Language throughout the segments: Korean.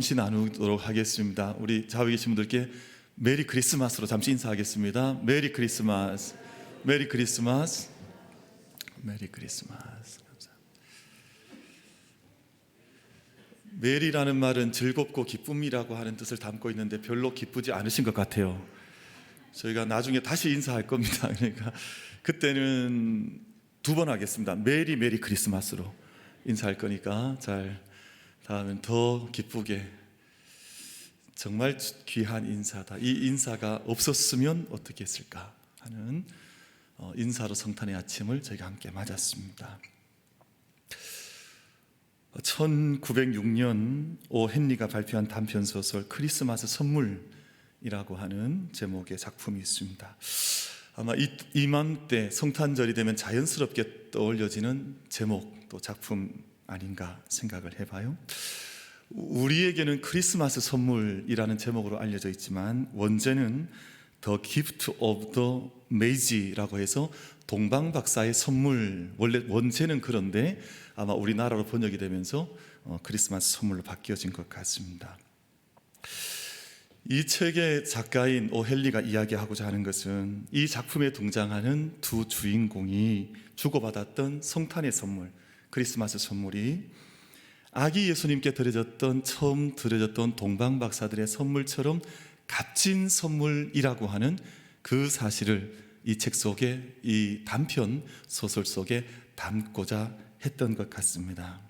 잠시 나누도록 하겠습니다. 우리 좌우에 계신 분들께 메리 크리스마스로 잠시 인사하겠습니다. 메리 크리스마스, 메리 크리스마스, 메리 크리스마스. 감사합니다. 메리라는 말은 즐겁고 기쁨이라고 하는 뜻을 담고 있는데 별로 기쁘지 않으신 것 같아요. 저희가 나중에 다시 인사할 겁니다. 그러니까 그때는 2번 하겠습니다. 메리 크리스마스로 인사할 거니까 다음엔 더 기쁘게, 정말 귀한 인사다, 이 인사가 없었으면 어떻게 했을까 하는 인사로 성탄의 아침을 저희가 함께 맞았습니다. 1906년 오 헨리가 발표한 단편소설 크리스마스 선물이라고 하는 제목의 작품이 있습니다. 아마 이맘때 성탄절이 되면 자연스럽게 떠올려지는 제목 또 작품 아닌가 생각을 해봐요. 우리에게는 크리스마스 선물이라는 제목으로 알려져 있지만 원제는 The Gift of the Mage라고 해서 동방박사의 선물, 원래 원제는 그런데 아마 우리나라로 번역이 되면서 크리스마스 선물로 바뀌어진 것 같습니다. 이 책의 작가인 오 헨리가 이야기하고자 하는 것은 이 작품에 등장하는 두 주인공이 주고받았던 성탄의 선물, 크리스마스 선물이 아기 예수님께 처음 드려졌던 동방박사들의 선물처럼 값진 선물이라고 하는 그 사실을 이 책 속에, 이 단편 소설 속에 담고자 했던 것 같습니다.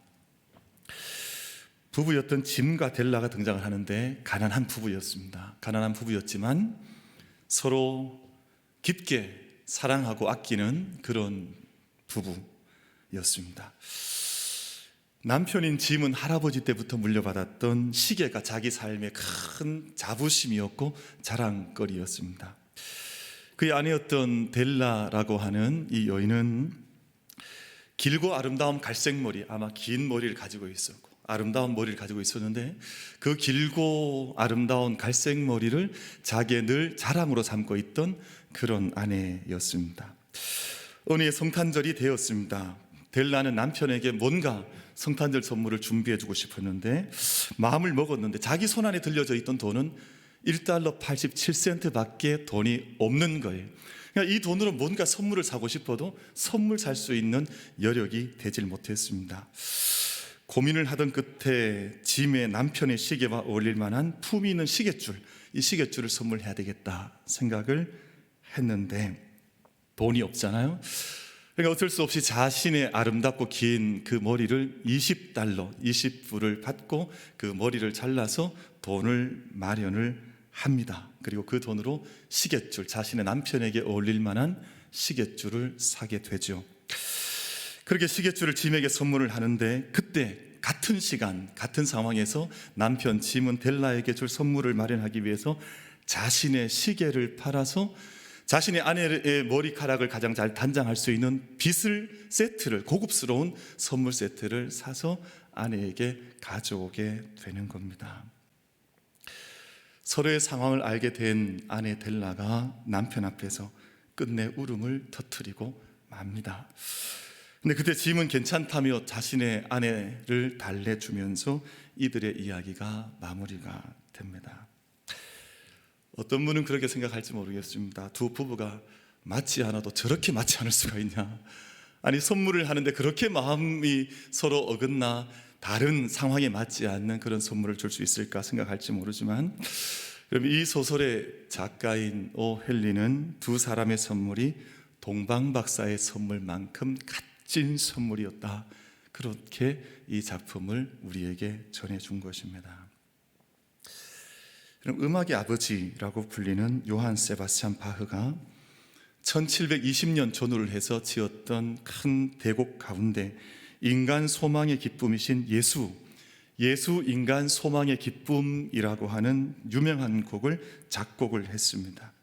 부부였던 짐과 델라가 등장을 하는데 가난한 부부였습니다. 가난한 부부였지만 서로 깊게 사랑하고 아끼는 그런 부부였습니다. 남편인 짐은 할아버지 때부터 물려받았던 시계가 자기 삶의 큰 자부심이었고 자랑거리였습니다. 그의 아내였던 델라라고 하는 이 여인은 길고 아름다운 갈색머리, 아마 긴 머리를 가지고 있었고 아름다운 머리를 가지고 있었는데 그 길고 아름다운 갈색 머리를 자기의 늘 자랑으로 삼고 있던 그런 아내였습니다. 어느 해 성탄절이 되었습니다. 델라는 남편에게 뭔가 성탄절 선물을 준비해주고 싶었는데 마음을 먹었는데 자기 손안에 들려져 있던 돈은 $1 87센트 밖에 돈이 없는 거예요. 그러니까 이 돈으로 뭔가 선물을 사고 싶어도 선물 살 수 있는 여력이 되질 못했습니다. 고민을 하던 끝에 짐의 남편의 시계와 어울릴 만한 품위 있는 시계줄, 이 시계줄을 선물해야 되겠다 생각을 했는데 돈이 없잖아요. 그러니까 어쩔 수 없이 자신의 아름답고 긴 그 머리를 $20 받고 그 머리를 잘라서 돈을 마련을 합니다. 그리고 그 돈으로 시계줄, 자신의 남편에게 어울릴 만한 시계줄을 사게 되죠. 그렇게 시계줄을 짐에게 선물을 하는데 그때 같은 시간, 같은 상황에서 남편 짐은 델라에게 줄 선물을 마련하기 위해서 자신의 시계를 팔아서 자신의 아내의 머리카락을 가장 잘 단장할 수 있는 빗을 세트를, 고급스러운 선물 세트를 사서 아내에게 가져오게 되는 겁니다. 서로의 상황을 알게 된 아내 델라가 남편 앞에서 끝내 울음을 터뜨리고 맙니다. 근데 그때 짐은 괜찮다며 자신의 아내를 달래주면서 이들의 이야기가 마무리가 됩니다. 어떤 분은 그렇게 생각할지 모르겠습니다. 두 부부가 맞지 않아도 저렇게 맞지 않을 수가 있냐, 아니 선물을 하는데 그렇게 마음이 서로 어긋나 다른 상황에 맞지 않는 그런 선물을 줄 수 있을까 생각할지 모르지만, 그럼 이 소설의 작가인 오 헨리는 두 사람의 선물이 동방박사의 선물만큼 값진 선물이었다, 그렇게 이 작품을 우리에게 전해준 것입니다. 그럼 음악의 아버지라고 불리는 요한 세바스찬 바흐가 1720년 전후를 해서 지었던 큰 대곡 가운데 인간 소망의 기쁨이신 예수 인간 소망의 기쁨이라고 하는 유명한 곡을 작곡을 했습니다.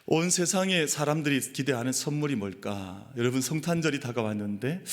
온 세상의 사람들이 기대하는 선물이 뭘까? 여러분, 성탄절이 다가왔는데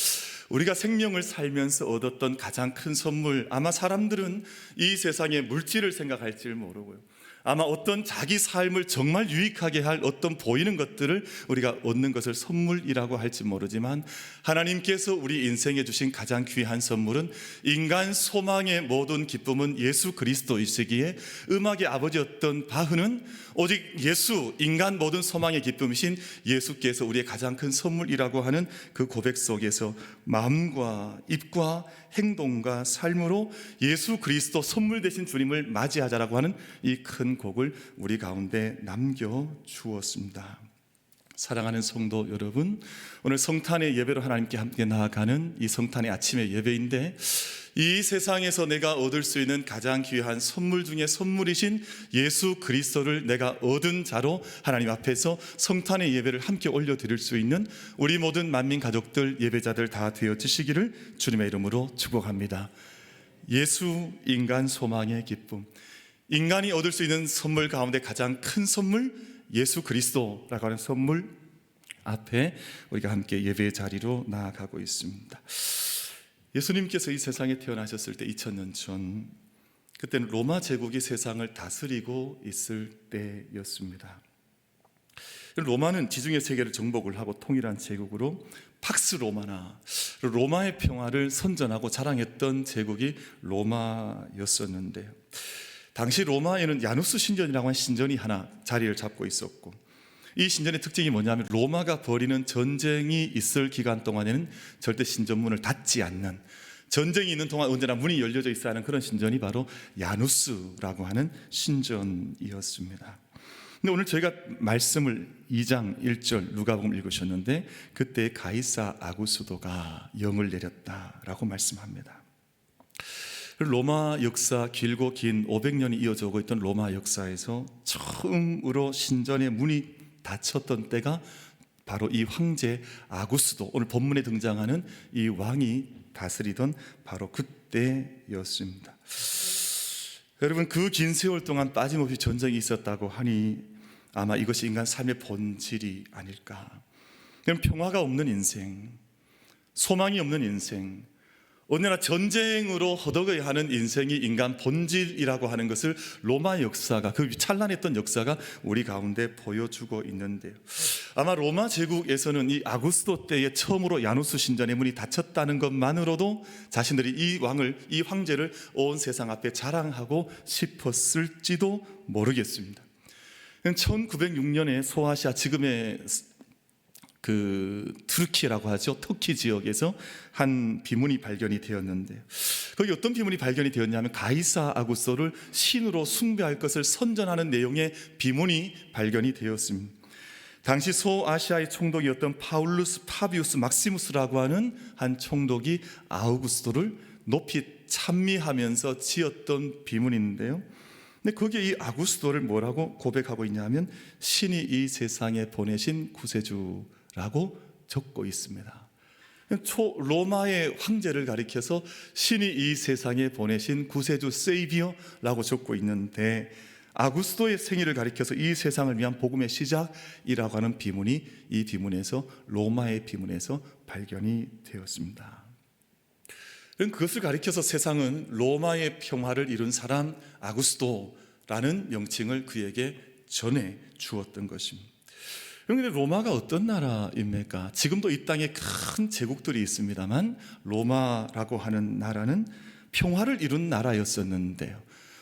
우리가 생명을 살면서 얻었던 가장 큰 선물, 아마 사람들은 이 세상의 물질을 생각할지 모르고요, 아마 어떤 자기 삶을 정말 유익하게 할 어떤 보이는 것들을 우리가 얻는 것을 선물이라고 할지 모르지만, 하나님께서 우리 인생에 주신 가장 귀한 선물은 인간 소망의 모든 기쁨은 예수 그리스도이시기에, 음악의 아버지였던 바흐는 오직 예수, 인간 모든 소망의 기쁨이신 예수께서 우리의 가장 큰 선물이라고 하는 그 고백 속에서 마음과 입과 행동과 삶으로 예수 그리스도 선물 되신 주님을 맞이하자라고 하는 이 큰 곡을 우리 가운데 남겨주었습니다. 사랑하는 성도 여러분, 오늘 성탄의 예배로 하나님께 함께 나아가는 이 성탄의 아침의 예배인데, 이 세상에서 내가 얻을 수 있는 가장 귀한 선물 중에 선물이신 예수 그리스도를 내가 얻은 자로 하나님 앞에서 성탄의 예배를 함께 올려드릴 수 있는 우리 모든 만민 가족들, 예배자들 다 되어지시기를 주님의 이름으로 축복합니다. 예수, 인간 소망의 기쁨. 인간이 얻을 수 있는 선물 가운데 가장 큰 선물, 예수 그리스도라고 하는 선물 앞에 우리가 함께 예배의 자리로 나아가고 있습니다. 예수님께서 이 세상에 태어나셨을 때 2000년 전, 그때는 로마 제국이 세상을 다스리고 있을 때였습니다. 로마는 지중해 세계를 정복을 하고 통일한 제국으로 팍스 로마나 로마의 평화를 선전하고 자랑했던 제국이 로마였었는데요. 당시 로마에는 야누스 신전이라고 하는 신전이 하나 자리를 잡고 있었고, 이 신전의 특징이 뭐냐면 로마가 벌이는 전쟁이 있을 기간 동안에는 절대 신전문을 닫지 않는, 전쟁이 있는 동안 언제나 문이 열려져 있어야 하는 그런 신전이 바로 야누스라고 하는 신전이었습니다. 근데 오늘 저희가 말씀을 2장 1절 누가복음 읽으셨는데, 그때 가이사 아구스도가 영을 내렸다라고 말씀합니다. 로마 역사, 길고 긴 500년이 이어져 오고 있던 로마 역사에서 처음으로 신전의 문이 닫혔던 때가 바로 이 황제 아구스도, 오늘 본문에 등장하는 이 왕이 다스리던 바로 그때였습니다. 여러분, 그 긴 세월 동안 빠짐없이 전쟁이 있었다고 하니 아마 이것이 인간 삶의 본질이 아닐까. 그럼 평화가 없는 인생, 소망이 없는 인생, 언제나 전쟁으로 허덕여야 하는 인생이 인간 본질이라고 하는 것을 로마 역사가, 그 찬란했던 역사가 우리 가운데 보여주고 있는데요. 아마 로마 제국에서는 이 아구스도 때에 처음으로 야누스 신전의 문이 닫혔다는 것만으로도 자신들이 이 왕을, 이 황제를 온 세상 앞에 자랑하고 싶었을지도 모르겠습니다. 1906년에 소아시아, 지금의 그 투르키라고 하죠, 터키 지역에서 한 비문이 발견이 되었는데요. 거기 어떤 비문이 발견이 되었냐면 가이사 아구스도를 신으로 숭배할 것을 선전하는 내용의 비문이 발견이 되었습니다. 당시 소아시아의 총독이었던 파울루스 파비우스 막시무스라고 하는 한 총독이 아우구스도를 높이 찬미하면서 지었던 비문인데요. 근데 거기에 이 아구스도를 뭐라고 고백하고 있냐면 신이 이 세상에 보내신 구세주라고 적고 있습니다. 로마의 황제를 가리켜서 신이 이 세상에 보내신 구세주 세이비어라고 적고 있는데, 아구스도의 생일을 가리켜서 이 세상을 위한 복음의 시작이라고 하는 비문이 이 비문에서, 로마의 비문에서 발견이 되었습니다. 그것을 가리켜서 세상은 로마의 평화를 이룬 사람 아구스도라는 명칭을 그에게 전해 주었던 것입니다. 그런데 로마가 어떤 나라입니까? 지금도 이 땅에 큰 제국들이 있습니다만 로마라고 하는 나라는 평화를 이룬 나라였었는데요.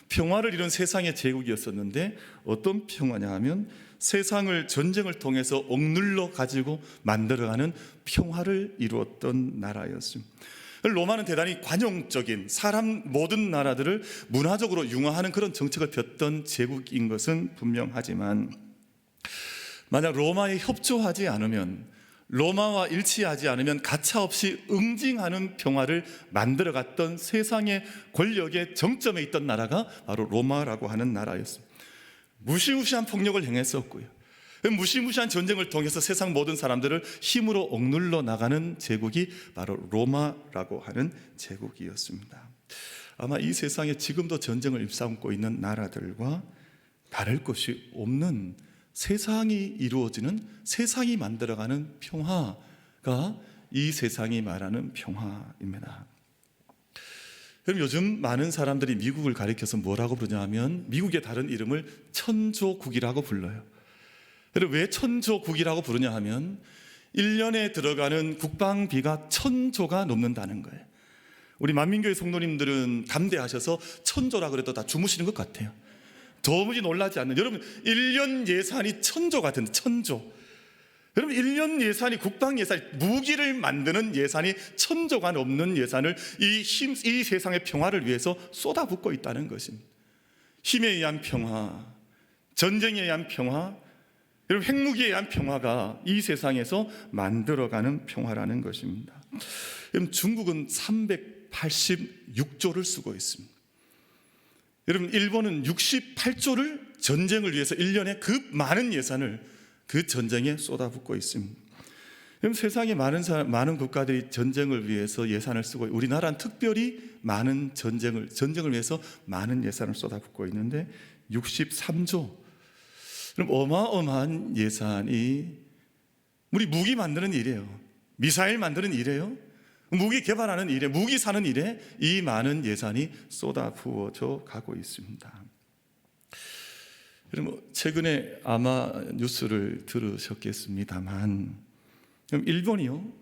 평화를 이룬 세상의 제국이었었는데 어떤 평화냐 하면 세상을 전쟁을 통해서 억눌러 가지고 만들어가는 평화를 이루었던 나라였습니다. 로마는 대단히 관용적인, 사람 모든 나라들을 문화적으로 융화하는 그런 정책을 폈던 제국인 것은 분명하지만, 만약 로마에 협조하지 않으면, 로마와 일치하지 않으면 가차없이 응징하는 평화를 만들어갔던 세상의 권력의 정점에 있던 나라가 바로 로마라고 하는 나라였습니다. 무시무시한 폭력을 행했었고요, 무시무시한 전쟁을 통해서 세상 모든 사람들을 힘으로 억눌러 나가는 제국이 바로 로마라고 하는 제국이었습니다. 아마 이 세상에 지금도 전쟁을 일삼고 있는 나라들과 다를 것이 없는, 세상이 이루어지는, 세상이 만들어가는 평화가 이 세상이 말하는 평화입니다. 그럼 요즘 많은 사람들이 미국을 가리켜서 뭐라고 부르냐 하면 미국의 다른 이름을 천조국이라고 불러요. 그리고 왜 천조국이라고 부르냐 하면 1년에 들어가는 국방비가 1,000조가 넘는다는 거예요. 우리 만민교회 성도님들은 담대하셔서 1,000조라 그래도 다 주무시는 것 같아요. 도무지 놀라지 않는, 여러분 1년 예산이 1,000조 같은데 1,000조. 여러분 1년 예산이, 국방 예산이, 무기를 만드는 예산이 1,000조가 넘는 예산을 이 세상의 평화를 위해서 쏟아붓고 있다는 것입니다. 힘에 의한 평화, 전쟁에 의한 평화, 여러분 핵무기에 의한 평화가 이 세상에서 만들어가는 평화라는 것입니다. 여러분 중국은 386조를 쓰고 있습니다. 여러분 일본은 68조를 전쟁을 위해서 1년에 그 많은 예산을 그 전쟁에 쏟아붓고 있습니다. 그럼 세상에 많은 국가들이 전쟁을 위해서 예산을 쓰고, 우리나라는 특별히 많은 전쟁을 위해서 많은 예산을 쏟아붓고 있는데 63조. 그럼 어마어마한 예산이 우리 무기 만드는 일이에요. 미사일 만드는 일이에요. 무기 개발하는 일에, 무기 사는 일에 이 많은 예산이 쏟아부어져 가고 있습니다. 그럼 최근에 아마 뉴스를 들으셨겠습니다만, 일본이요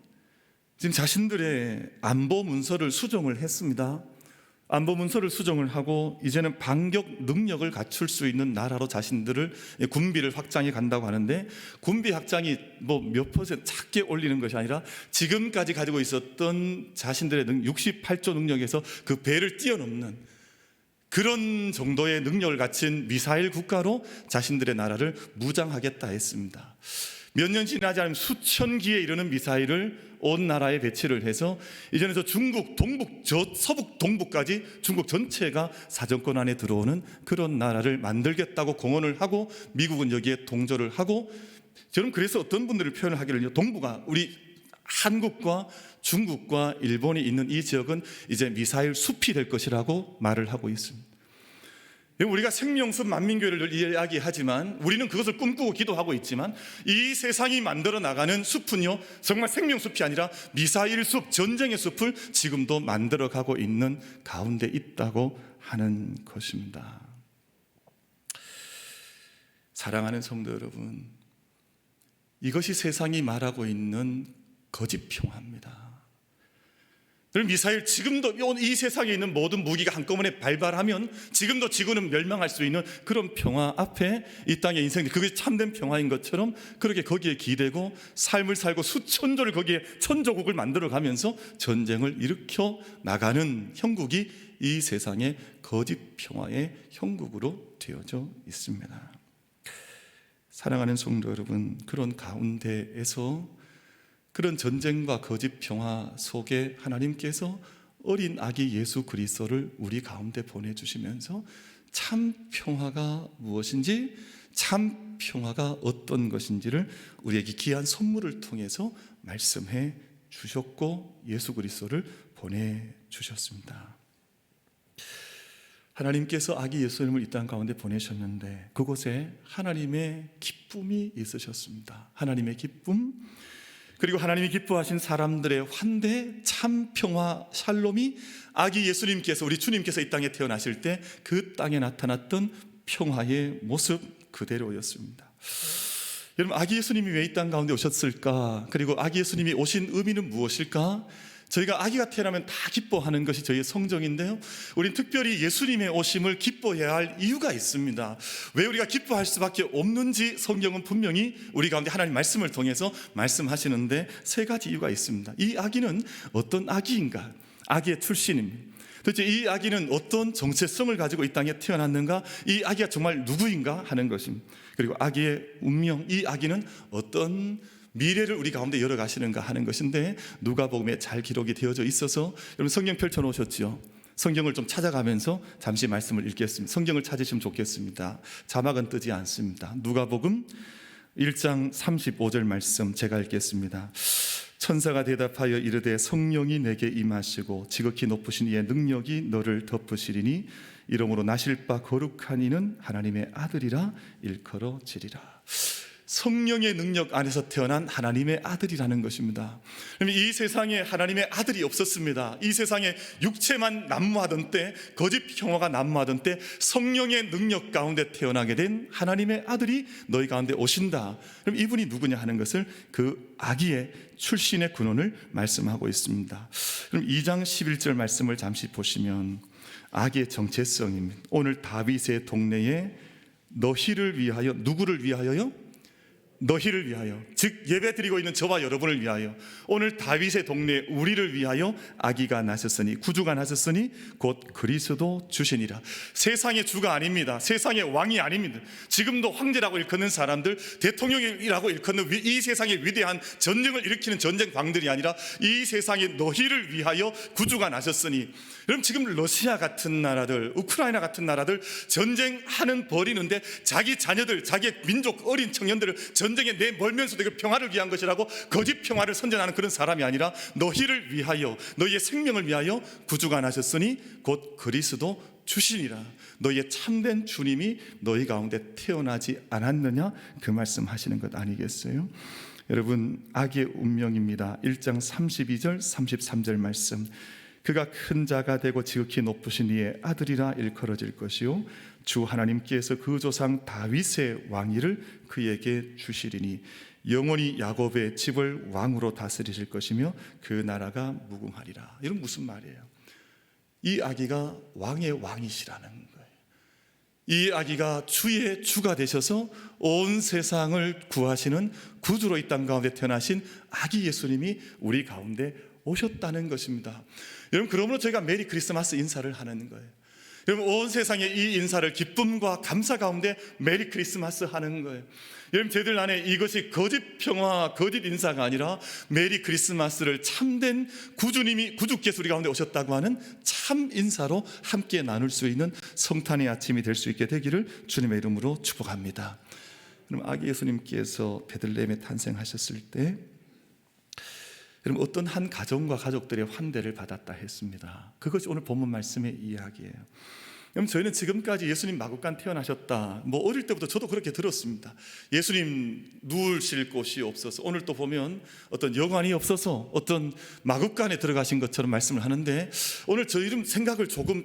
지금 자신들의 안보 문서를 수정을 했습니다. 안보 문서를 수정을 하고 이제는 반격 능력을 갖출 수 있는 나라로 자신들을, 군비를 확장해 간다고 하는데, 군비 확장이 뭐 몇 퍼센트 작게 올리는 것이 아니라 지금까지 가지고 있었던 자신들의 68조 능력에서 그 배를 뛰어넘는 그런 정도의 능력을 갖춘 미사일 국가로 자신들의 나라를 무장하겠다 했습니다. 몇 년 지나지 않으면 수천 기에 이르는 미사일을 온 나라에 배치를 해서 이제는 저 중국 동북, 저 서북 동북까지 중국 전체가 사정권 안에 들어오는 그런 나라를 만들겠다고 공언을 하고, 미국은 여기에 동조를 하고, 저는 그래서 어떤 분들을 표현을 하기를, 동북아, 우리 한국과 중국과 일본이 있는 이 지역은 이제 미사일 숲이 될 것이라고 말을 하고 있습니다. 우리가 생명숲 만민교회를 이야기하지만, 우리는 그것을 꿈꾸고 기도하고 있지만, 이 세상이 만들어 나가는 숲은요 정말 생명숲이 아니라 미사일 숲, 전쟁의 숲을 지금도 만들어 가고 있는 가운데 있다고 하는 것입니다. 사랑하는 성도 여러분, 이것이 세상이 말하고 있는 거짓 평화입니다. 미사일, 지금도 이 세상에 있는 모든 무기가 한꺼번에 발발하면 지금도 지구는 멸망할 수 있는 그런 평화 앞에 이 땅의 인생, 그게 참된 평화인 것처럼 그렇게 거기에 기대고 삶을 살고 수천조를 거기에 천조국을 만들어 가면서 전쟁을 일으켜 나가는 형국이 이 세상의 거짓 평화의 형국으로 되어져 있습니다. 사랑하는 성도 여러분, 그런 가운데에서, 그런 전쟁과 거짓 평화 속에 하나님께서 어린 아기 예수 그리스도를 우리 가운데 보내주시면서 참 평화가 무엇인지, 참 평화가 어떤 것인지를 우리에게 귀한 선물을 통해서 말씀해 주셨고, 예수 그리스도를 보내주셨습니다. 하나님께서 아기 예수님을 이 땅 가운데 보내셨는데 그곳에 하나님의 기쁨이 있으셨습니다. 하나님의 기쁨, 그리고 하나님이 기뻐하신 사람들의 환대, 참 평화, 샬롬이 아기 예수님께서, 우리 주님께서 이 땅에 태어나실 때 그 땅에 나타났던 평화의 모습 그대로였습니다. 여러분, 아기 예수님이 왜 이 땅 가운데 오셨을까? 그리고 아기 예수님이 오신 의미는 무엇일까? 저희가 아기가 태어나면 다 기뻐하는 것이 저희의 성정인데요, 우린 특별히 예수님의 오심을 기뻐해야 할 이유가 있습니다. 왜 우리가 기뻐할 수밖에 없는지 성경은 분명히 우리 가운데 하나님 말씀을 통해서 말씀하시는데, 세 가지 이유가 있습니다. 이 아기는 어떤 아기인가? 아기의 출신입니다. 도대체 이 아기는 어떤 정체성을 가지고 이 땅에 태어났는가? 이 아기가 정말 누구인가 하는 것입니다. 그리고 아기의 운명, 이 아기는 어떤 미래를 우리 가운데 열어가시는가 하는 것인데, 누가복음에 잘 기록이 되어져 있어서, 여러분 성경 펼쳐놓으셨죠? 성경을 좀 찾아가면서 잠시 말씀을 읽겠습니다. 성경을 찾으시면 좋겠습니다. 자막은 뜨지 않습니다. 누가복음 1장 35절 말씀 제가 읽겠습니다. 천사가 대답하여 이르되 성령이 내게 임하시고 지극히 높으신 이의 능력이 너를 덮으시리니 이러므로 나실 바 거룩한 이는 하나님의 아들이라 일컬어지리라. 성령의 능력 안에서 태어난 하나님의 아들이라는 것입니다. 이 세상에 하나님의 아들이 없었습니다. 이 세상에 육체만 난무하던 때, 거짓 평화가 난무하던 때 성령의 능력 가운데 태어나게 된 하나님의 아들이 너희 가운데 오신다. 그럼 이분이 누구냐 하는 것을 그 아기의 출신의 근원을 말씀하고 있습니다. 그럼 2장 11절 말씀을 잠시 보시면 아기의 정체성입니다. 오늘 다윗의 동네에 너희를 위하여, 누구를 위하여요? 너희를 위하여, 즉 예배드리고 있는 저와 여러분을 위하여, 오늘 다윗의 동네 우리를 위하여 아기가 나셨으니, 구주가 나셨으니 곧 그리스도 주시니라. 세상의 주가 아닙니다. 세상의 왕이 아닙니다. 지금도 황제라고 일컫는 사람들, 대통령이라고 일컫는 이 세상의 위대한 전쟁을 일으키는 전쟁광들이 아니라 이 세상의 너희를 위하여 구주가 나셨으니. 그럼 지금 러시아 같은 나라들, 우크라이나 같은 나라들 전쟁하는 벌이는데 자기 자녀들, 자기의 민족 어린 청년들을 전쟁에 내몰면서도 그 평화를 위한 것이라고 거짓 평화를 선전하는 그런 사람이 아니라 너희를 위하여, 너희의 생명을 위하여 구주가 나셨으니 곧 그리스도 주시니라. 너희의 참된 주님이 너희 가운데 태어나지 않았느냐, 그 말씀 하시는 것 아니겠어요? 여러분, 아기의 운명입니다. 1장 32절 33절 말씀, 그가 큰 자가 되고 지극히 높으신 이의 아들이라 일컬어질 것이요 주 하나님께서 그 조상 다윗의 왕위를 그에게 주시리니 영원히 야곱의 집을 왕으로 다스리실 것이며 그 나라가 무궁하리라. 이건 무슨 말이에요? 이 아기가 왕의 왕이시라는 거예요. 이 아기가 주의 주가 되셔서 온 세상을 구하시는 구주로 이 땅 가운데 태어나신 아기 예수님이 우리 가운데 오셨다는 것입니다. 여러분, 그러므로 저희가 메리 크리스마스 인사를 하는 거예요. 여러분, 온 세상에 이 인사를 기쁨과 감사 가운데 메리 크리스마스 하는 거예요. 여러분, 저희들 안에 이것이 거짓 평화, 거짓 인사가 아니라 메리 크리스마스를 참된 구주께서 우리 가운데 오셨다고 하는 참 인사로 함께 나눌 수 있는 성탄의 아침이 될 수 있게 되기를 주님의 이름으로 축복합니다. 그럼 아기 예수님께서 베들레헴에 탄생하셨을 때 여러분, 어떤 한 가정과 가족들의 환대를 받았다 했습니다. 그것이 오늘 본문 말씀의 이야기예요. 그럼 저희는 지금까지 예수님 마구간 태어나셨다, 어릴 때부터 저도 그렇게 들었습니다. 예수님 누우실 곳이 없어서, 오늘 또 보면 어떤 여관이 없어서 어떤 마구간에 들어가신 것처럼 말씀을 하는데, 오늘 저희 생각을 조금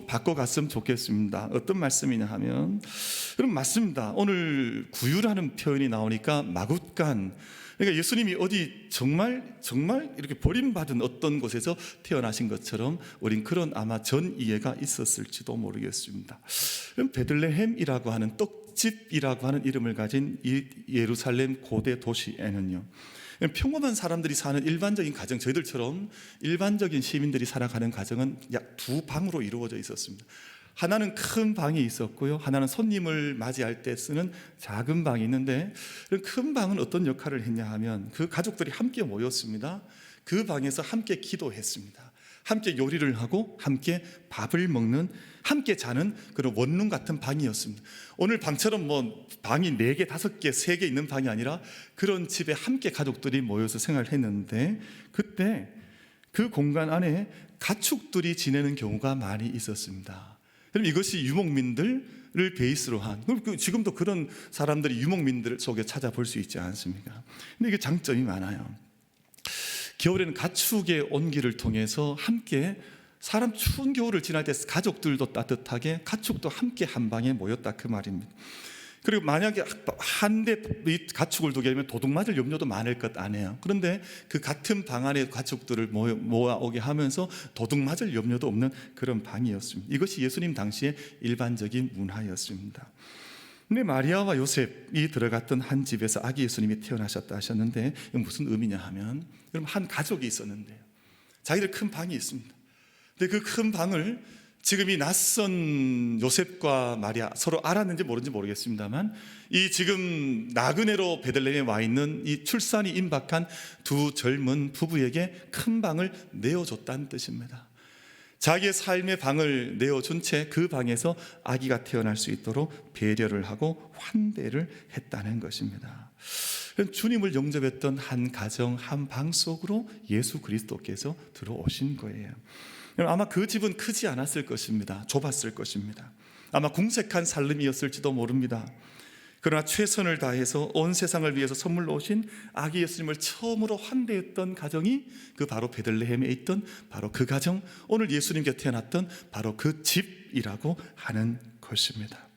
바꿔갔으면 좋겠습니다. 어떤 말씀이냐 하면, 여러분, 맞습니다. 오늘 구유라는 표현이 나오니까 마구간, 그러니까 예수님이 어디 정말 이렇게 버림받은 어떤 곳에서 태어나신 것처럼 우린 그런 아마 전 이해가 있었을지도 모르겠습니다. 그럼 베들레헴이라고 하는, 떡집이라고 하는 이름을 가진 이 예루살렘 고대 도시에는요, 평범한 사람들이 사는 일반적인 가정, 저희들처럼 일반적인 시민들이 살아가는 가정은 약 두 방으로 이루어져 있었습니다. 하나는 큰 방이 있었고요, 하나는 손님을 맞이할 때 쓰는 작은 방이 있는데, 큰 방은 어떤 역할을 했냐 하면 그 가족들이 함께 모였습니다. 그 방에서 함께 기도했습니다. 함께 요리를 하고 함께 밥을 먹는, 함께 자는 그런 원룸 같은 방이었습니다. 오늘 방처럼 방이 4개, 5개, 3개 있는 방이 아니라 그런 집에 함께 가족들이 모여서 생활을 했는데, 그때 그 공간 안에 가축들이 지내는 경우가 많이 있었습니다. 그럼 이것이 유목민들을 베이스로 한, 지금도 그런 사람들이 유목민들 속에 찾아볼 수 있지 않습니까? 근데 이게 장점이 많아요. 겨울에는 가축의 온기를 통해서 함께, 사람 추운 겨울을 지날 때 가족들도 따뜻하게, 가축도 함께 한 방에 모였다, 그 말입니다. 그리고 만약에 한 대 가축을 두게 되면 도둑 맞을 염려도 많을 것 아니에요. 그런데 그 같은 방 안에 가축들을 모아오게 하면서 도둑 맞을 염려도 없는 그런 방이었습니다. 이것이 예수님 당시의 일반적인 문화였습니다. 근데 마리아와 요셉이 들어갔던 한 집에서 아기 예수님이 태어나셨다 하셨는데, 이건 무슨 의미냐 하면, 여러분, 한 가족이 있었는데요, 자기들 큰 방이 있습니다. 근데 그 큰 방을 지금 이 낯선 요셉과 마리아, 서로 알았는지 모르는지 모르겠습니다만, 이 지금 나그네로 베들레헴에 와 있는 이 출산이 임박한 두 젊은 부부에게 큰 방을 내어줬다는 뜻입니다. 자기의 삶의 방을 내어준 채 그 방에서 아기가 태어날 수 있도록 배려를 하고 환대를 했다는 것입니다. 주님을 영접했던 한 가정, 한 방 속으로 예수 그리스도께서 들어오신 거예요. 아마 그 집은 크지 않았을 것입니다. 좁았을 것입니다. 아마 궁색한 살림이었을지도 모릅니다. 그러나 최선을 다해서 온 세상을 위해서 선물로 오신 아기 예수님을 처음으로 환대했던 가정이 그 바로 베들레헴에 있던 바로 그 가정, 오늘 예수님께 태어났던 바로 그 집이라고 하는 것입니다.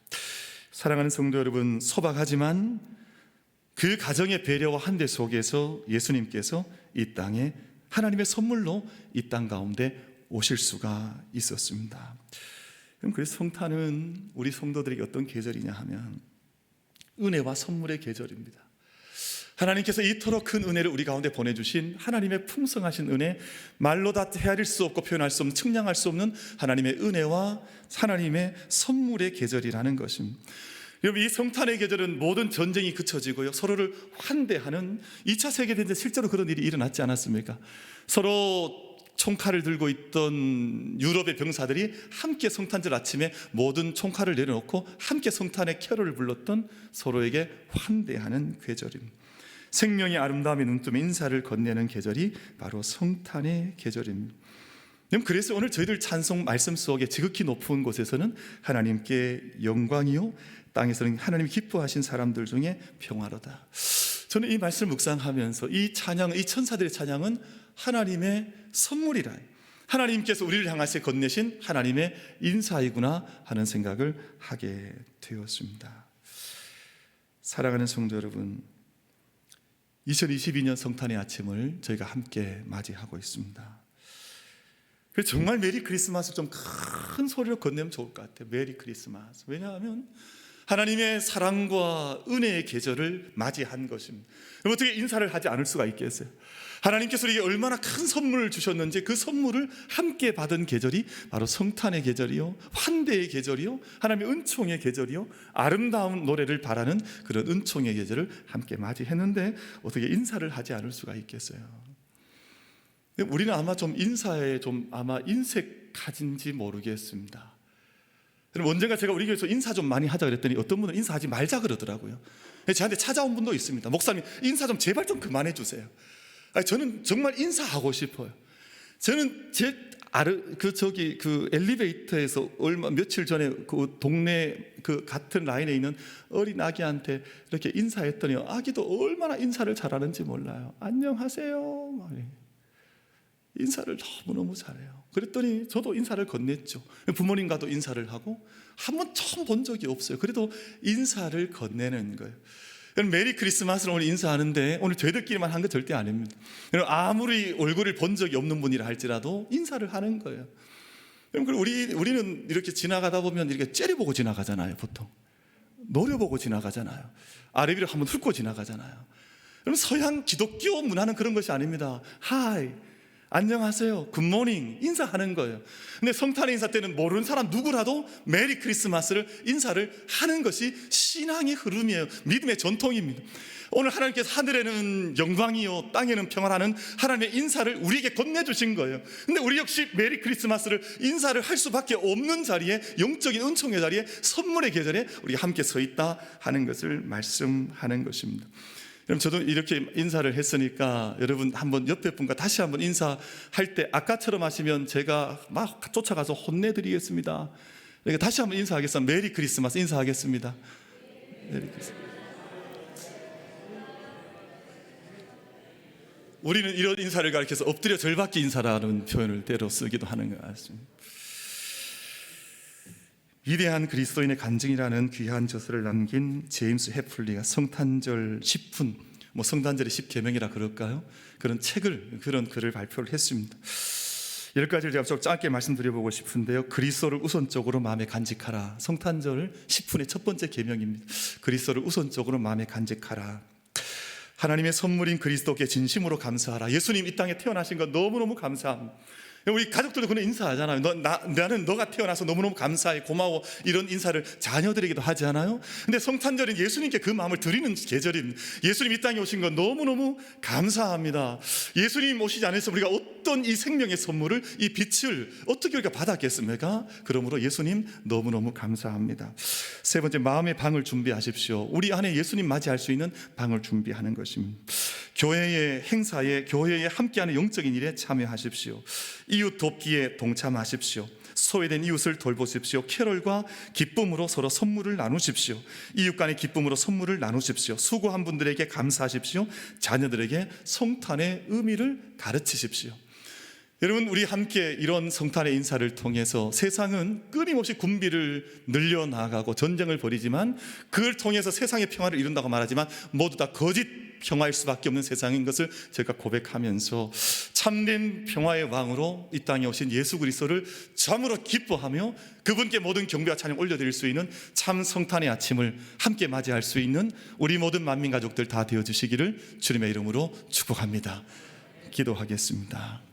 사랑하는 성도 여러분, 소박하지만 그 가정의 배려와 환대 속에서 예수님께서 이 땅에 하나님의 선물로 이 땅 가운데 오실 수가 있었습니다. 그럼 그래서 성탄은 우리 성도들에게 어떤 계절이냐 하면 은혜와 선물의 계절입니다. 하나님께서 이토록 큰 은혜를 우리 가운데 보내주신 하나님의 풍성하신 은혜, 말로 다 헤아릴 수 없고 표현할 수 없는, 측량할 수 없는 하나님의 은혜와 하나님의 선물의 계절이라는 것입니다. 여러분, 이 성탄의 계절은 모든 전쟁이 그쳐지고요, 서로를 환대하는 2차 세계대전 실제로 그런 일이 일어났지 않았습니까? 서로 총칼을 들고 있던 유럽의 병사들이 함께 성탄절 아침에 모든 총칼을 내려놓고 함께 성탄의 캐롤을 불렀던, 서로에게 환대하는 계절입니다. 생명의 아름다움의 눈뜨면 인사를 건네는 계절이 바로 성탄의 계절입니다. 그래서 오늘 저희들 찬송 말씀 속에 지극히 높은 곳에서는 하나님께 영광이요, 땅에서는 하나님이 기뻐하신 사람들 중에 평화로다. 저는 이 말씀 묵상하면서 이 찬양, 이 천사들의 찬양은 하나님의 선물이라, 하나님께서 우리를 향하여 건네신 하나님의 인사이구나 하는 생각을 하게 되었습니다. 사랑하는 성도 여러분, 2022년 성탄의 아침을 저희가 함께 맞이하고 있습니다. 그래서 정말 메리 크리스마스 좀 큰 소리로 건네면 좋을 것 같아요. 메리 크리스마스. 왜냐하면 하나님의 사랑과 은혜의 계절을 맞이한 것입니다. 어떻게 인사를 하지 않을 수가 있겠어요? 하나님께서 우리에게 얼마나 큰 선물을 주셨는지 그 선물을 함께 받은 계절이 바로 성탄의 계절이요, 환대의 계절이요, 하나님의 은총의 계절이요, 아름다운 노래를 바라는 그런 은총의 계절을 함께 맞이했는데 어떻게 인사를 하지 않을 수가 있겠어요? 우리는 아마 좀 인사에 좀 아마 인색하진지 모르겠습니다. 언젠가 제가 우리 교회에서 인사 좀 많이 하자 그랬더니 어떤 분은 인사하지 말자 그러더라고요. 저한테 찾아온 분도 있습니다. 목사님, 인사 좀 제발 좀 그만해 주세요. 저는 정말 인사하고 싶어요. 저는 그 엘리베이터에서 며칠 전에 그 동네 그 같은 라인에 있는 어린 아기한테 이렇게 인사했더니 아기도 얼마나 인사를 잘하는지 몰라요. 안녕하세요. 인사를 너무너무 잘해요. 그랬더니 저도 인사를 건넸죠. 부모님과도 인사를 하고 한 번 처음 본 적이 없어요. 그래도 인사를 건네는 거예요. 메리 크리스마스를 오늘 인사하는데 오늘 저희들끼리만 한 거 절대 아닙니다. 아무리 얼굴을 본 적이 없는 분이라 할지라도 인사를 하는 거예요. 우리는 이렇게 지나가다 보면 이렇게 째려보고 지나가잖아요. 보통 노려보고 지나가잖아요. 아래 위로 한번 훑고 지나가잖아요. 그럼 서양 기독교 문화는 그런 것이 아닙니다. 하이, 안녕하세요, 굿모닝 인사하는 거예요. 근데 성탄의 인사 때는 모르는 사람 누구라도 메리 크리스마스를 인사를 하는 것이 신앙의 흐름이에요. 믿음의 전통입니다. 오늘 하나님께서 하늘에는 영광이요 땅에는 평화라는 하나님의 인사를 우리에게 건네주신 거예요. 근데 우리 역시 메리 크리스마스를 인사를 할 수밖에 없는 자리에, 영적인 은총의 자리에, 선물의 계절에 우리가 함께 서 있다 하는 것을 말씀하는 것입니다. 그럼 저도 이렇게 인사를 했으니까 여러분 한번 옆에 분과 다시 한번 인사할 때 아까처럼 하시면 제가 막 쫓아가서 혼내드리겠습니다. 그러니까 다시 한번 인사하겠습니다. 메리 크리스마스 인사하겠습니다. 메리 크리스마스. 우리는 이런 인사를 가리켜서 엎드려 절받기 인사라는 표현을 때로 쓰기도 하는 것 같습니다. 위대한 그리스도인의 간증이라는 귀한 저서를 남긴 제임스 해플리가 성탄절 10분, 성탄절의 10계명이라 그럴까요? 그런 그런 글을 발표를 했습니다. 10가지를 제가 좀 짧게 말씀드려보고 싶은데요. 그리스도를 우선적으로 마음에 간직하라. 성탄절 10분의 첫 번째 계명입니다. 그리스도를 우선적으로 마음에 간직하라. 하나님의 선물인 그리스도께 진심으로 감사하라. 예수님 이 땅에 태어나신 것 너무너무 감사합니다. 우리 가족들도 그런 인사하잖아요. 나는 너가 태어나서 너무너무 감사해, 고마워, 이런 인사를 자녀들에게도 하지 않아요? 근데 성탄절은 예수님께 그 마음을 드리는 계절입니다. 예수님 이 땅에 오신 건 너무너무 감사합니다. 예수님 오시지 않아서 우리가 어떤 이 생명의 선물을, 이 빛을 어떻게 우리가 받았겠습니까? 그러므로 예수님 너무너무 감사합니다. 세 번째, 마음의 방을 준비하십시오. 우리 안에 예수님 맞이할 수 있는 방을 준비하는 것입니다. 교회의 행사에, 교회에 함께하는 영적인 일에 참여하십시오. 이웃 돕기에 동참하십시오. 소외된 이웃을 돌보십시오. 캐럴과 기쁨으로 서로 선물을 나누십시오. 이웃 간의 기쁨으로 선물을 나누십시오. 수고한 분들에게 감사하십시오. 자녀들에게 성탄의 의미를 가르치십시오. 여러분, 우리 함께 이런 성탄의 인사를 통해서 세상은 끊임없이 군비를 늘려나가고 전쟁을 벌이지만 그걸 통해서 세상의 평화를 이룬다고 말하지만 모두 다 거짓 평화일 수밖에 없는 세상인 것을 제가 고백하면서 참된 평화의 왕으로 이 땅에 오신 예수 그리스도를 참으로 기뻐하며 그분께 모든 경배와 찬양 올려드릴 수 있는 참 성탄의 아침을 함께 맞이할 수 있는 우리 모든 만민 가족들 다 되어주시기를 주님의 이름으로 축복합니다. 기도하겠습니다.